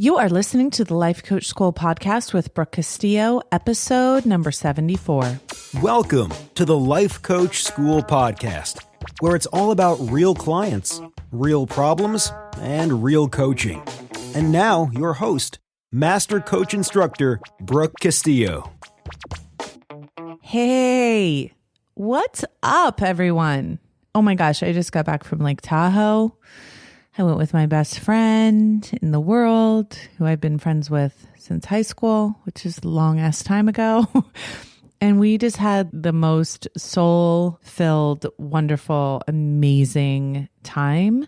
You are listening to the Life Coach School podcast with Brooke Castillo, episode number 74. Welcome to the Life Coach School podcast, where it's all about real clients, real problems, and real coaching. And now, your host, Master Coach Instructor, Brooke Castillo. Hey, what's up, everyone? Oh my gosh, I just got back from Lake Tahoe. I went with my best friend in the world, who I've been friends with since high school, which is a long-ass time ago. And we just had the most soul-filled, wonderful, amazing time.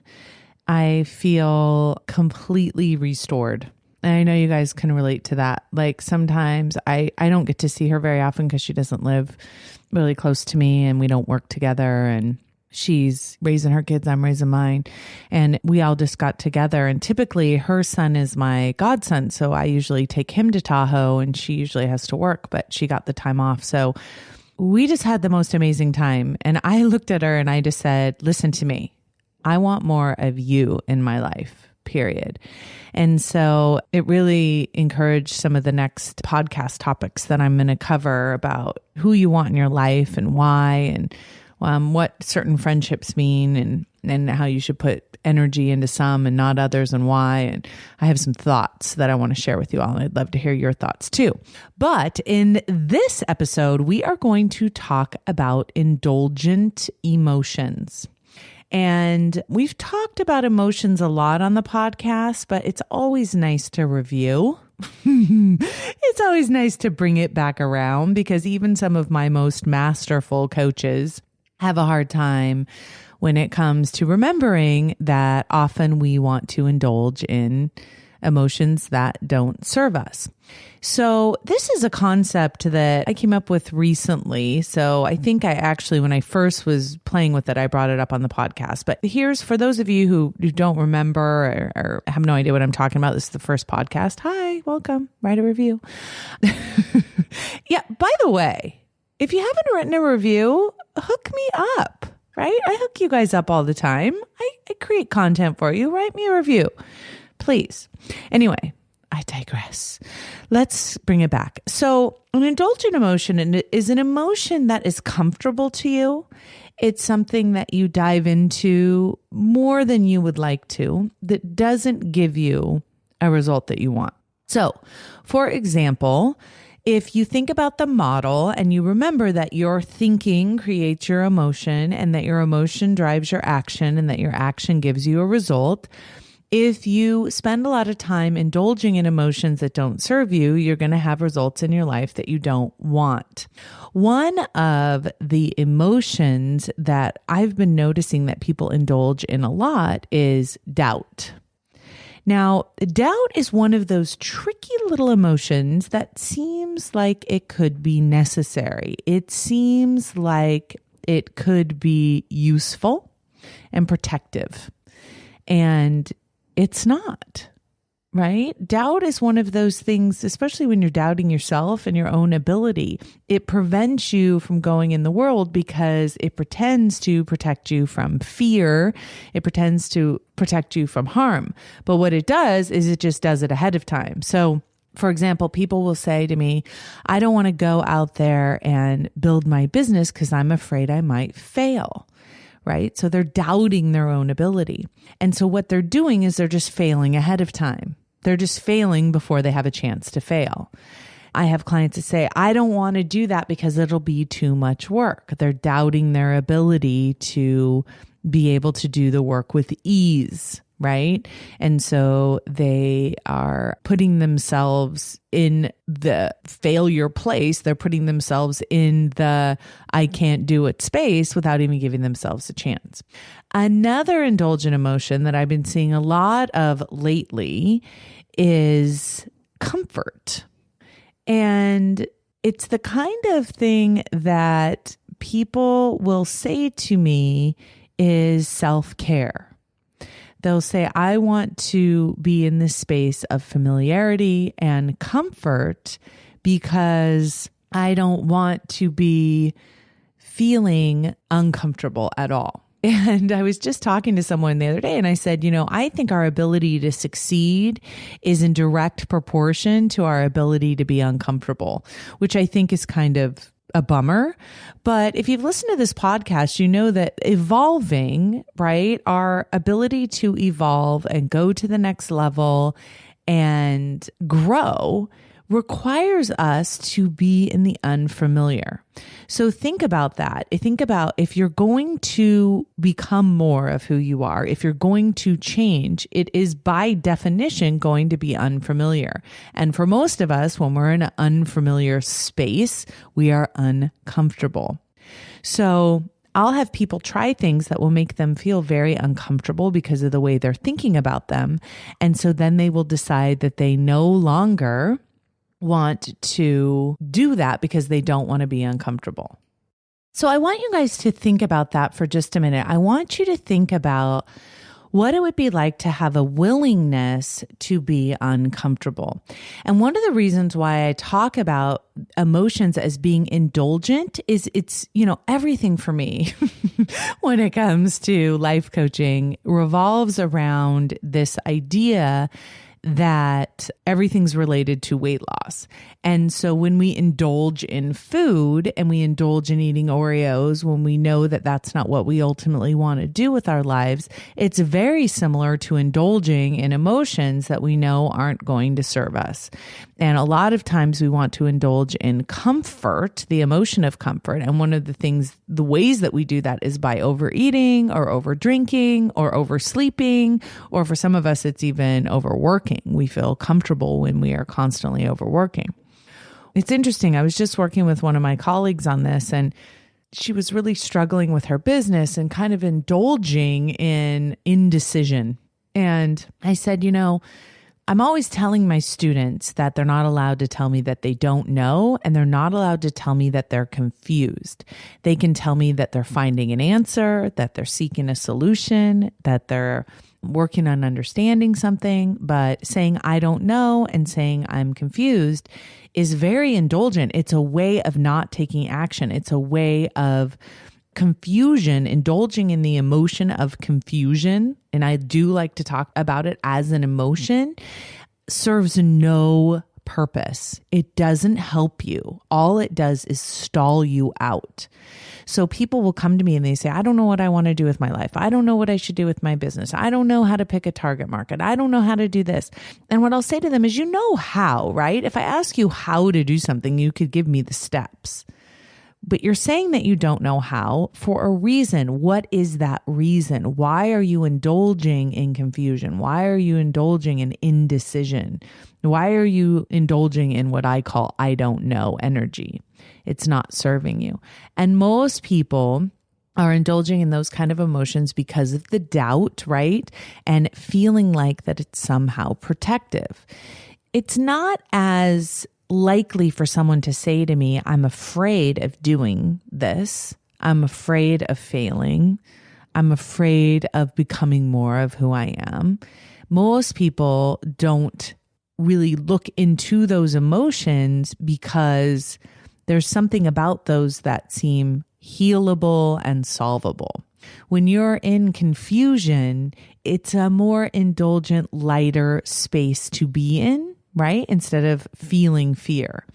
I feel completely restored. And I know you guys can relate to that. Like sometimes I don't get to see her very often because she doesn't live really close to me and we don't work together, and she's raising her kids, I'm raising mine. And we all just got together. And typically her son is my godson. So I usually take him to Tahoe and she usually has to work, but she got the time off. So we just had the most amazing time. And I looked at her and I just said, listen to me. I want more of you in my life, period. And so it really encouraged some of the next podcast topics that I'm going to cover about who you want in your life and why, and what certain friendships mean, and how you should put energy into some and not others, and why. And I have some thoughts that I want to share with you all. And I'd love to hear your thoughts too. But in this episode, we are going to talk about indulgent emotions. And we've talked about emotions a lot on the podcast, but it's always nice to review. It's always nice to bring it back around, because even some of my most masterful coaches have a hard time when it comes to remembering that often we want to indulge in emotions that don't serve us. So this is a concept that I came up with recently. So I think I actually, when I first was playing with it, I brought it up on the podcast. But here's, for those of you who don't remember or have no idea what I'm talking about, this is the first podcast. Hi, welcome, write a review. Yeah, by the way, if you haven't written a review, hook me up, right? I hook you guys up all the time. I create content for you. Write me a review, please. Anyway, I digress. Let's bring it back. So an indulgent emotion is an emotion that is comfortable to you. It's something that you dive into more than you would like to, that doesn't give you a result that you want. So, for example, if you think about the model and you remember that your thinking creates your emotion, and that your emotion drives your action, and that your action gives you a result, if you spend a lot of time indulging in emotions that don't serve you, you're going to have results in your life that you don't want. One of the emotions that I've been noticing that people indulge in a lot is doubt. Now, doubt is one of those tricky little emotions that seems like it could be necessary. It seems like it could be useful and protective, and it's not, right? Doubt is one of those things, especially when you're doubting yourself and your own ability. It prevents you from going in the world because it pretends to protect you from fear. It pretends to protect you from harm. But what it does is it just does it ahead of time. So, for example, people will say to me, I don't want to go out there and build my business because I'm afraid I might fail. Right? So they're doubting their own ability. And so what they're doing is they're just failing ahead of time. They're just failing before they have a chance to fail. I have clients that say, I don't want to do that because it'll be too much work. They're doubting their ability to be able to do the work with ease, right? And so they are putting themselves in the failure place. They're putting themselves in the I can't do it space without even giving themselves a chance. Another indulgent emotion that I've been seeing a lot of lately is comfort. And it's the kind of thing that people will say to me is self-care. They'll say, I want to be in this space of familiarity and comfort because I don't want to be feeling uncomfortable at all. And I was just talking to someone the other day and I said, I think our ability to succeed is in direct proportion to our ability to be uncomfortable, which I think is kind of a bummer. But if you've listened to this podcast, you know that evolving, right? Our ability to evolve and go to the next level and grow requires us to be in the unfamiliar. So think about that. Think about if you're going to become more of who you are, if you're going to change, it is by definition going to be unfamiliar. And for most of us, when we're in an unfamiliar space, we are uncomfortable. So I'll have people try things that will make them feel very uncomfortable because of the way they're thinking about them. And so then they will decide that they no longer want to do that because they don't want to be uncomfortable. So I want you guys to think about that for just a minute. I want you to think about what it would be like to have a willingness to be uncomfortable. And one of the reasons why I talk about emotions as being indulgent is it's, everything for me when it comes to life coaching revolves around this idea that everything's related to weight loss. And so when we indulge in food and we indulge in eating Oreos, when we know that that's not what we ultimately want to do with our lives, it's very similar to indulging in emotions that we know aren't going to serve us. And a lot of times we want to indulge in comfort, the emotion of comfort. And one of the ways that we do that is by overeating or over drinking or oversleeping, or for some of us, it's even overworking. We feel comfortable when we are constantly overworking. It's interesting. I was just working with one of my colleagues on this, and she was really struggling with her business and kind of indulging in indecision. And I said, I'm always telling my students that they're not allowed to tell me that they don't know, and they're not allowed to tell me that they're confused. They can tell me that they're finding an answer, that they're seeking a solution, that they're working on understanding something, but saying I don't know and saying I'm confused is very indulgent. It's a way of not taking action. It's a way of confusion, indulging in the emotion of confusion. And I do like to talk about it as an emotion, serves no purpose. It doesn't help you. All it does is stall you out. So people will come to me and they say, I don't know what I want to do with my life. I don't know what I should do with my business. I don't know how to pick a target market. I don't know how to do this. And what I'll say to them is, how, right? If I ask you how to do something, you could give me the steps. But you're saying that you don't know how for a reason. What is that reason? Why are you indulging in confusion? Why are you indulging in indecision? Why are you indulging in what I call I don't know energy? It's not serving you. And most people are indulging in those kind of emotions because of the doubt, right? And feeling like that it's somehow protective. It's not as likely for someone to say to me, I'm afraid of doing this. I'm afraid of failing. I'm afraid of becoming more of who I am. Most people don't really look into those emotions because there's something about those that seem healable and solvable. When you're in confusion, it's a more indulgent, lighter space to be in, right? Instead of feeling fear.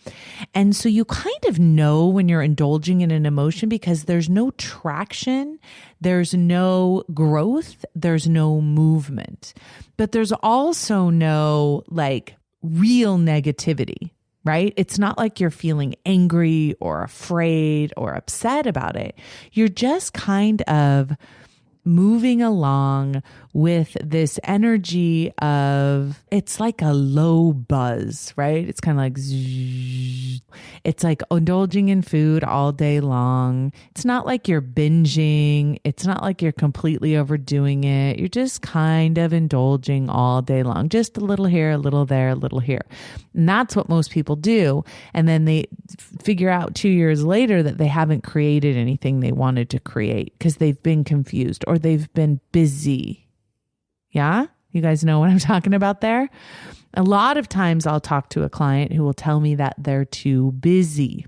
And so you kind of know when you're indulging in an emotion because there's no traction, there's no growth, there's no movement, but there's also no real negativity, right? It's not like you're feeling angry or afraid or upset about it. You're just kind of moving along with this energy of, it's like a low buzz, right? It's kind of like, zzz. It's like indulging in food all day long. It's not like you're binging. It's not like you're completely overdoing it. You're just kind of indulging all day long, just a little here, a little there, a little here. And that's what most people do. And then they figure out 2 years later that they haven't created anything they wanted to create because they've been confused or they've been busy. Yeah? You guys know what I'm talking about there? A lot of times I'll talk to a client who will tell me that they're too busy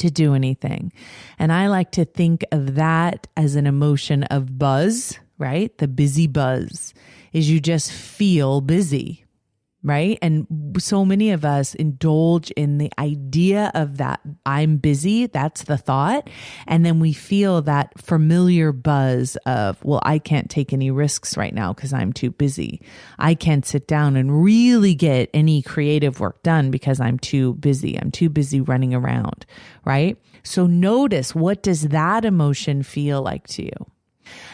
to do anything. And I like to think of that as an emotion of buzz, right? The busy buzz is you just feel busy, right? And so many of us indulge in the idea of that I'm busy, that's the thought. And then we feel that familiar buzz of, well, I can't take any risks right now because I'm too busy. I can't sit down and really get any creative work done because I'm too busy. I'm too busy running around, right? So notice, what does that emotion feel like to you?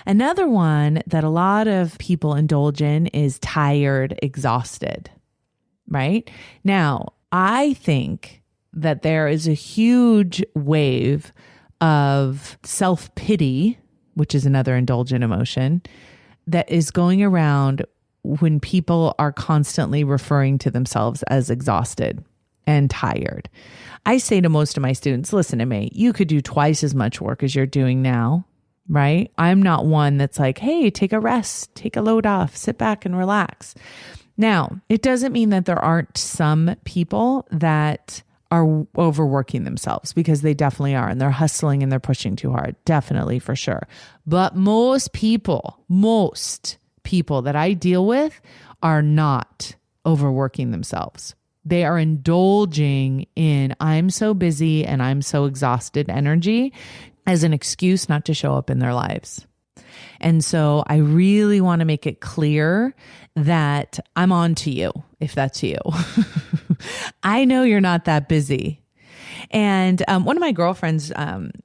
Another one that a lot of people indulge in is tired, exhausted. Right? Now, I think that there is a huge wave of self-pity, which is another indulgent emotion, that is going around when people are constantly referring to themselves as exhausted and tired. I say to most of my students, listen to me, you could do twice as much work as you're doing now, right? I'm not one that's like, hey, take a rest, take a load off, sit back and relax. Now, it doesn't mean that there aren't some people that are overworking themselves, because they definitely are, and they're hustling and they're pushing too hard. Definitely, for sure. But most people that I deal with are not overworking themselves. They are indulging in I'm so busy and I'm so exhausted energy as an excuse not to show up in their lives. And so I really want to make it clear that I'm on to you if that's you. I know you're not that busy. And one of my girlfriends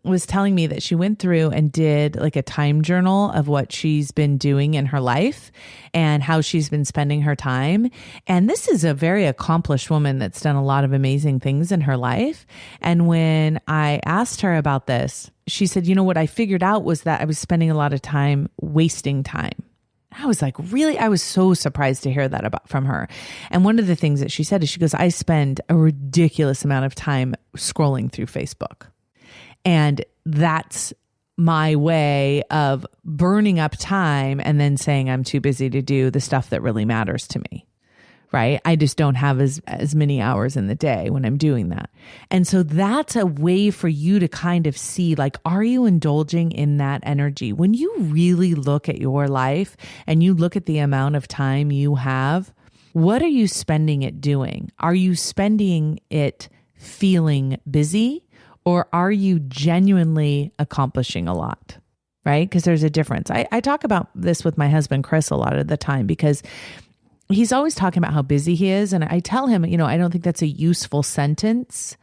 was telling me that she went through and did like a time journal of what she's been doing in her life and how she's been spending her time. And this is a very accomplished woman that's done a lot of amazing things in her life. And when I asked her about this, she said, you know, what I figured out was that I was spending a lot of time wasting time. I was like, really? I was so surprised to hear that from her. And one of the things that she said is, she goes, I spend a ridiculous amount of time scrolling through Facebook. And that's my way of burning up time and then saying I'm too busy to do the stuff that really matters to me. Right? I just don't have as many hours in the day when I'm doing that. And so that's a way for you to kind of see, like, are you indulging in that energy? When you really look at your life and you look at the amount of time you have, what are you spending it doing? Are you spending it feeling busy, or are you genuinely accomplishing a lot? Right? Because there's a difference. I talk about this with my husband, Chris, a lot of the time, because he's always talking about how busy he is. And I tell him, you know, I don't think that's a useful sentence.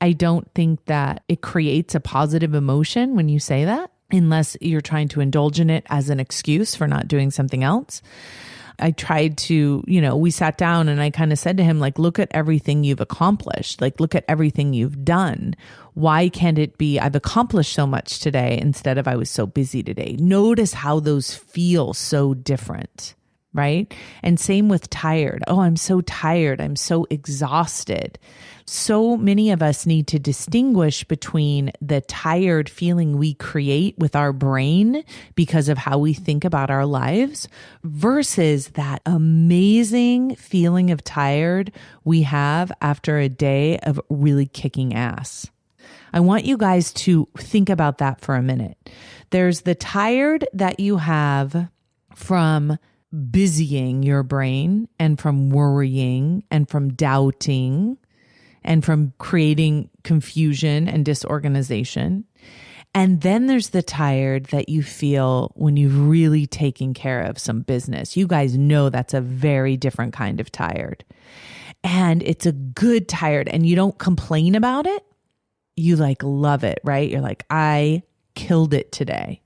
I don't think that it creates a positive emotion when you say that, unless you're trying to indulge in it as an excuse for not doing something else. I tried to, you know, we sat down and I kind of said to him, like, look at everything you've accomplished. Like, look at everything you've done. Why can't it be I've accomplished so much today instead of I was so busy today? Notice how those feel so different. Right? And same with tired. Oh, I'm so tired. I'm so exhausted. So many of us need to distinguish between the tired feeling we create with our brain because of how we think about our lives versus that amazing feeling of tired we have after a day of really kicking ass. I want you guys to think about that for a minute. There's the tired that you have from busying your brain and from worrying and from doubting and from creating confusion and disorganization. And then there's the tired that you feel when you've really taken care of some business. You guys know that's a very different kind of tired. And it's a good tired, and you don't complain about it. You like love it, right? You're like, I killed it today.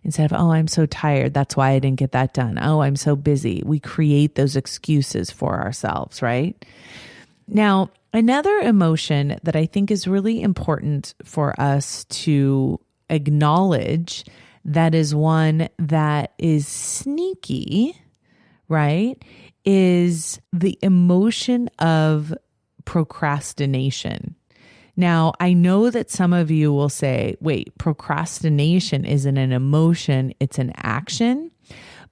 Instead of, oh, I'm so tired, that's why I didn't get that done. Oh, I'm so busy. We create those excuses for ourselves, right? Now, another emotion that I think is really important for us to acknowledge, that is one that is sneaky, right, is the emotion of procrastination. Now, I know that some of you will say, wait, procrastination isn't an emotion, it's an action.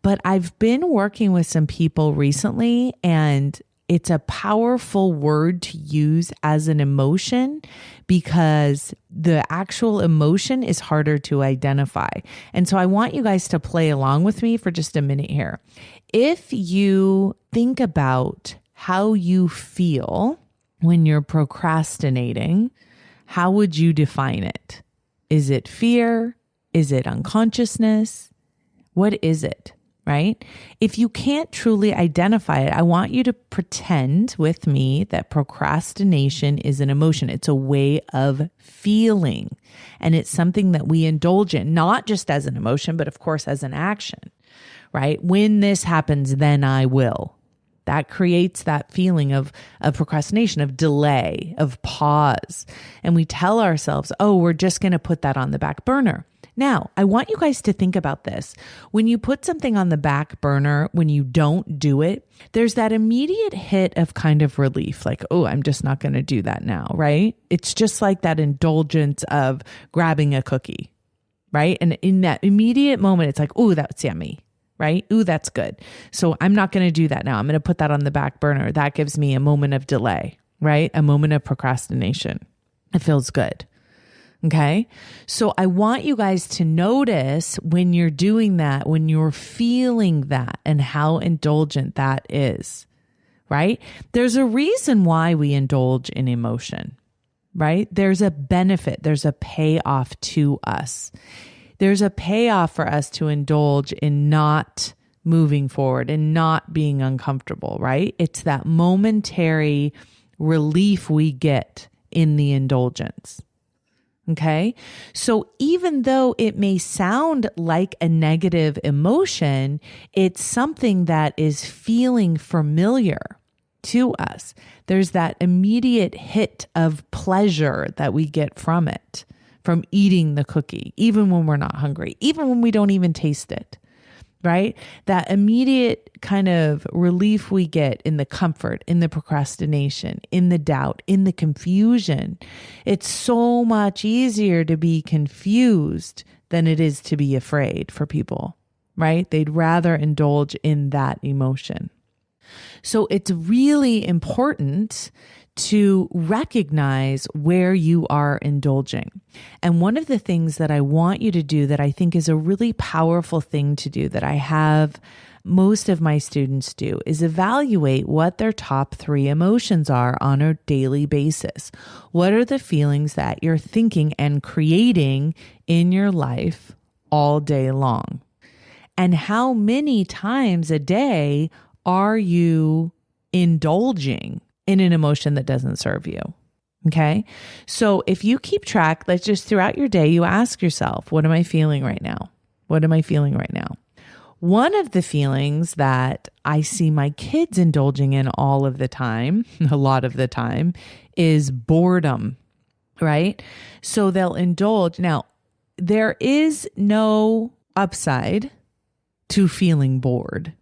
But I've been working with some people recently, and it's a powerful word to use as an emotion because the actual emotion is harder to identify. And so I want you guys to play along with me for just a minute here. If you think about how you feel when you're procrastinating, how would you define it? Is it fear? Is it unconsciousness? What is it, right? If you can't truly identify it, I want you to pretend with me that procrastination is an emotion. It's a way of feeling. And it's something that we indulge in, not just as an emotion, but of course as an action, right? When this happens, then I will. That creates that feeling of procrastination, of delay, of pause. And we tell ourselves, oh, we're just going to put that on the back burner. Now, I want you guys to think about this. When you put something on the back burner, when you don't do it, there's that immediate hit of kind of relief, like, oh, I'm just not going to do that now, right? It's just like that indulgence of grabbing a cookie, right? And in that immediate moment, it's like, oh, that's yummy, right? Ooh, that's good. So I'm not going to do that now. I'm going to put that on the back burner. That gives me a moment of delay, right? A moment of procrastination. It feels good. Okay. So I want you guys to notice when you're doing that, when you're feeling that and how indulgent that is, right? There's a reason why we indulge in emotion, right? There's a benefit. There's a payoff to us. There's a payoff for us to indulge in not moving forward and not being uncomfortable, right? It's that momentary relief we get in the indulgence. Okay. So even though it may sound like a negative emotion, it's something that is feeling familiar to us. There's that immediate hit of pleasure that we get from it, from eating the cookie, even when we're not hungry, even when we don't even taste it, right? That immediate kind of relief we get in the comfort, in the procrastination, in the doubt, in the confusion. It's so much easier to be confused than it is to be afraid for people, right? They'd rather indulge in that emotion. So it's really important to recognize where you are indulging. And one of the things that I want you to do that I think is a really powerful thing to do that I have most of my students do is evaluate what their top 3 emotions are on a daily basis. What are the feelings that you're thinking and creating in your life all day long? And how many times a day are you indulging in an emotion that doesn't serve you? Okay. So if you keep track, let's just throughout your day, you ask yourself, what am I feeling right now? What am I feeling right now? One of the feelings that I see my kids indulging in all of the time, a lot of the time, is boredom, right? So they'll indulge. Now, there is no upside to feeling bored.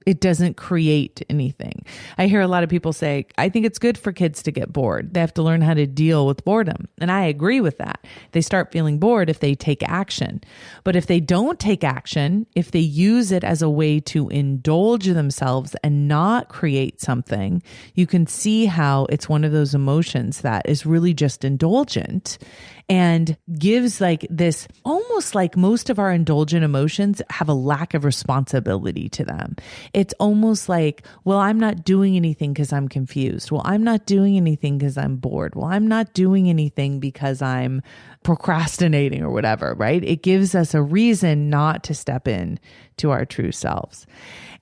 It doesn't create anything. I hear a lot of people say, I think it's good for kids to get bored. They have to learn how to deal with boredom. And I agree with that. They start feeling bored if they take action. But if they don't take action, if they use it as a way to indulge themselves and not create something, you can see how it's one of those emotions that is really just indulgent and gives like this, almost like most of our indulgent emotions have a lack of responsibility to them. It's almost like, well, I'm not doing anything because I'm confused. Well, I'm not doing anything because I'm bored. Well, I'm not doing anything because I'm procrastinating or whatever, right? It gives us a reason not to step in to our true selves.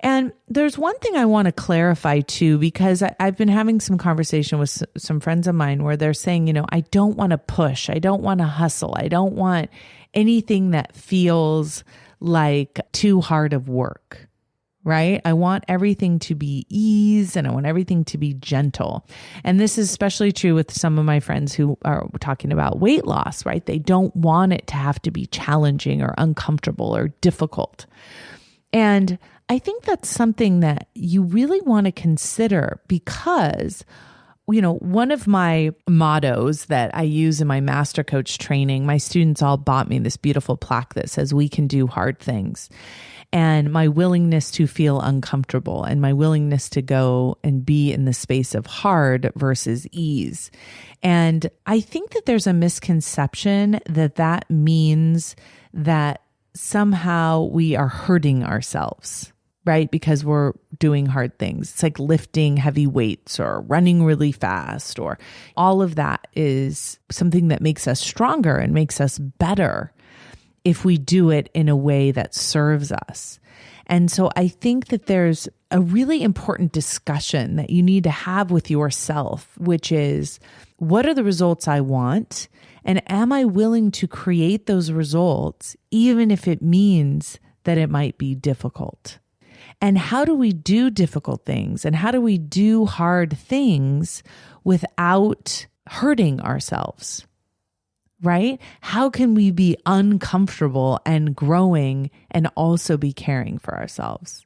And there's one thing I want to clarify too, because I've been having some conversation with some friends of mine where they're saying, I don't want to push. I don't want to hustle. I don't want anything that feels like too hard of work. Right? I want everything to be ease and I want everything to be gentle. And this is especially true with some of my friends who are talking about weight loss, right? They don't want it to have to be challenging or uncomfortable or difficult. And I think that's something that you really want to consider, because one of my mottos that I use in my master coach training, my students all bought me this beautiful plaque that says, "We can do hard things." And my willingness to feel uncomfortable and my willingness to go and be in the space of hard versus ease. And I think that there's a misconception that that means that somehow we are hurting ourselves, right? Because we're doing hard things. It's like lifting heavy weights or running really fast, or all of that is something that makes us stronger and makes us better if we do it in a way that serves us. And so I think that there's a really important discussion that you need to have with yourself, which is, what are the results I want? And am I willing to create those results, even if it means that it might be difficult? And how do we do difficult things? And how do we do hard things without hurting ourselves? Right? How can we be uncomfortable and growing and also be caring for ourselves?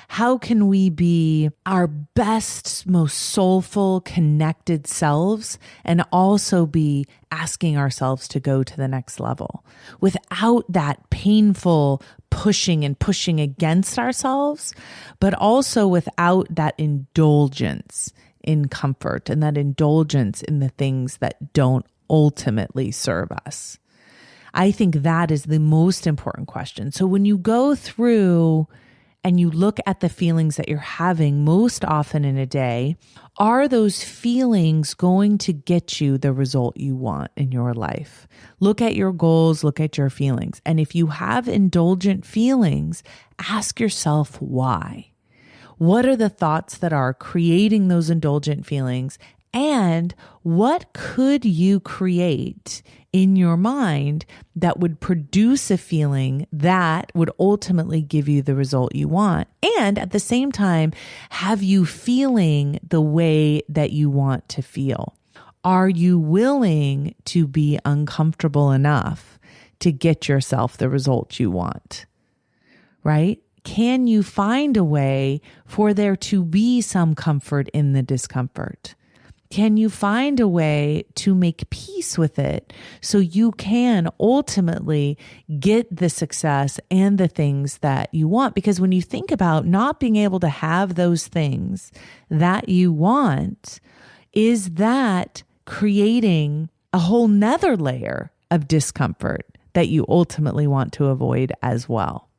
How can we be our best, most soulful, connected selves and also be asking ourselves to go to the next level without that painful pushing and pushing against ourselves, but also without that indulgence in comfort and that indulgence in the things that don't ultimately serve us? I think that is the most important question. So when you go through and you look at the feelings that you're having most often in a day, are those feelings going to get you the result you want in your life? Look at your goals, look at your feelings. And if you have indulgent feelings, ask yourself why. What are the thoughts that are creating those indulgent feelings? And what could you create in your mind that would produce a feeling that would ultimately give you the result you want? And at the same time, have you feeling the way that you want to feel? Are you willing to be uncomfortable enough to get yourself the result you want? Right? Can you find a way for there to be some comfort in the discomfort? Can you find a way to make peace with it so you can ultimately get the success and the things that you want? Because when you think about not being able to have those things that you want, is that creating a whole nother layer of discomfort that you ultimately want to avoid as well?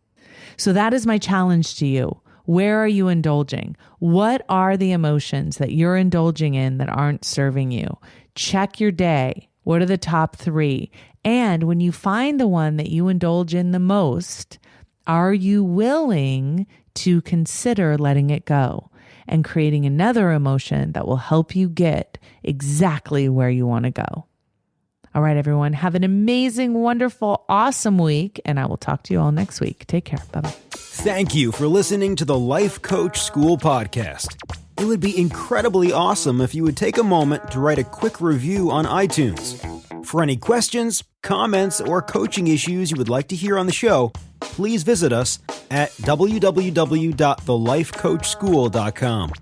So that is my challenge to you. Where are you indulging? What are the emotions that you're indulging in that aren't serving you? Check your day. What are the top 3? And when you find the one that you indulge in the most, are you willing to consider letting it go and creating another emotion that will help you get exactly where you want to go? All right, everyone, have an amazing, wonderful, awesome week, and I will talk to you all next week. Take care. Bye-bye. Thank you for listening to the Life Coach School podcast. It would be incredibly awesome if you would take a moment to write a quick review on iTunes. For any questions, comments, or coaching issues you would like to hear on the show, please visit us at www.thelifecoachschool.com.